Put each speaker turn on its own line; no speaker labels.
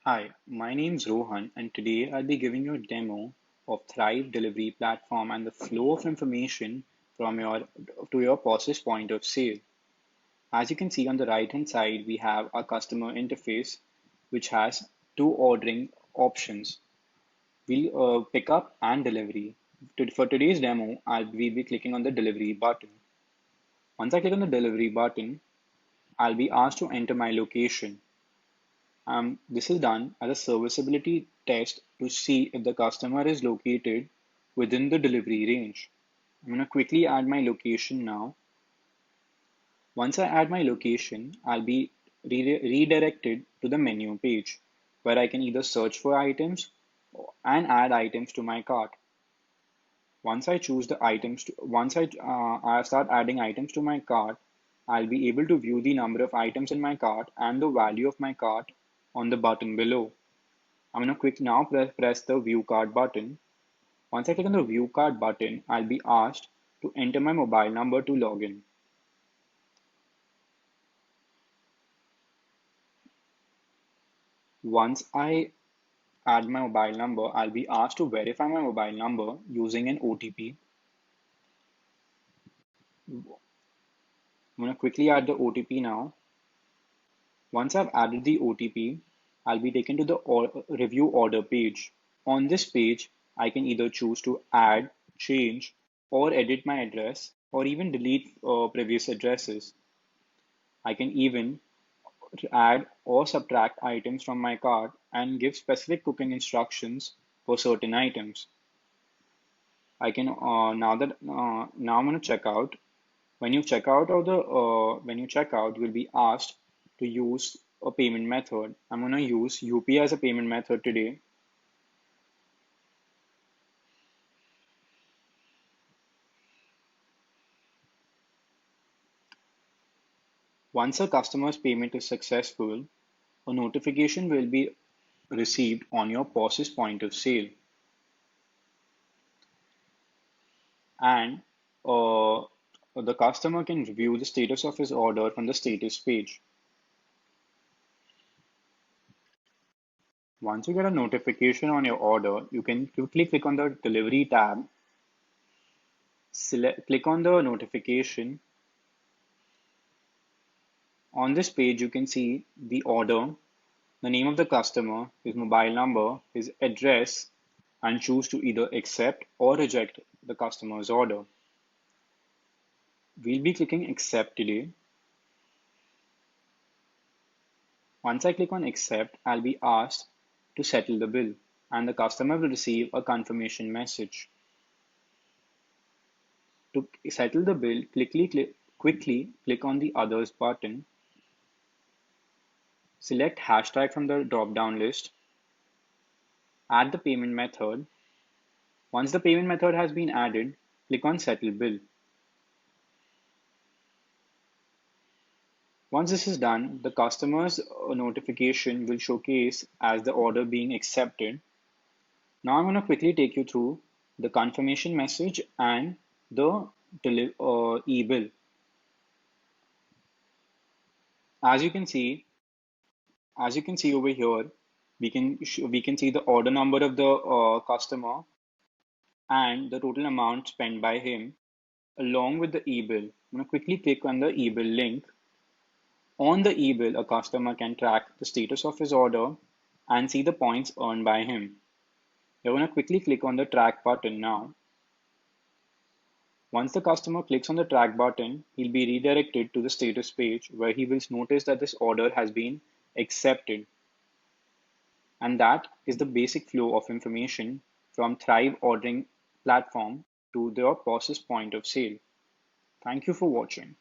Hi, my name's Rohan, and today I'll be giving you a demo of Thrive Delivery Platform and the flow of information from your to your POS's point of sale. As you can see on the right hand side, we have our customer interface, which has two ordering options. We'll pick up and delivery. For today's demo, we'll be clicking on the delivery button. Once I click on the delivery button, I'll be asked to enter my location. This is done as a serviceability test to see if the customer is located within the delivery range. I'm going to quickly add my location now. Once I add my location, I'll be redirected to the menu page where I can either search for items and add items to my cart. Once I choose the items, I start adding items to my cart, I'll be able to view the number of items in my cart and the value of my cart on the button below. I'm going to press the view cart button. Once I click on the view cart button, I'll be asked to enter my mobile number to log in. Once I add my mobile number, I'll be asked to verify my mobile number using an OTP. I'm going to quickly add the OTP now. Once I've added the OTP, I'll be taken to the review order page. On this page, I can either choose to add, change, or edit my address, or even delete previous addresses. I can even add or subtract items from my cart and give specific cooking instructions for certain items. I can now I'm going to check out. When you check out, you'll be asked to use a payment method. I'm going to use UPI as a payment method today. Once a customer's payment is successful, a notification will be received on your POS's point of sale, and the customer can review the status of his order from the status page. Once you get a notification on your order, you can quickly click on the delivery tab, click on the notification. On this page, you can see the order, the name of the customer, his mobile number, his address, and choose to either accept or reject the customer's order. We'll be clicking accept today. Once I click on accept, I'll be asked to settle the bill, and the customer will receive a confirmation message. To settle the bill, quickly click on the others button, select hashtag from the drop-down list, add the payment method. Once the payment method has been added, click on settle bill. Once this is done, the customer's notification will showcase as the order being accepted. Now I'm going to quickly take you through the confirmation message and the e-bill. As you can see, over here, we can see the order number of the customer and the total amount spent by him along with the e-bill. I'm going to quickly click on the e-bill link. On the e-bill, a customer can track the status of his order and see the points earned by him. You're going to quickly click on the track button now. Once the customer clicks on the track button, he'll be redirected to the status page where he will notice that this order has been accepted. And that is the basic flow of information from Thrive ordering platform to their POS's point of sale. Thank you for watching.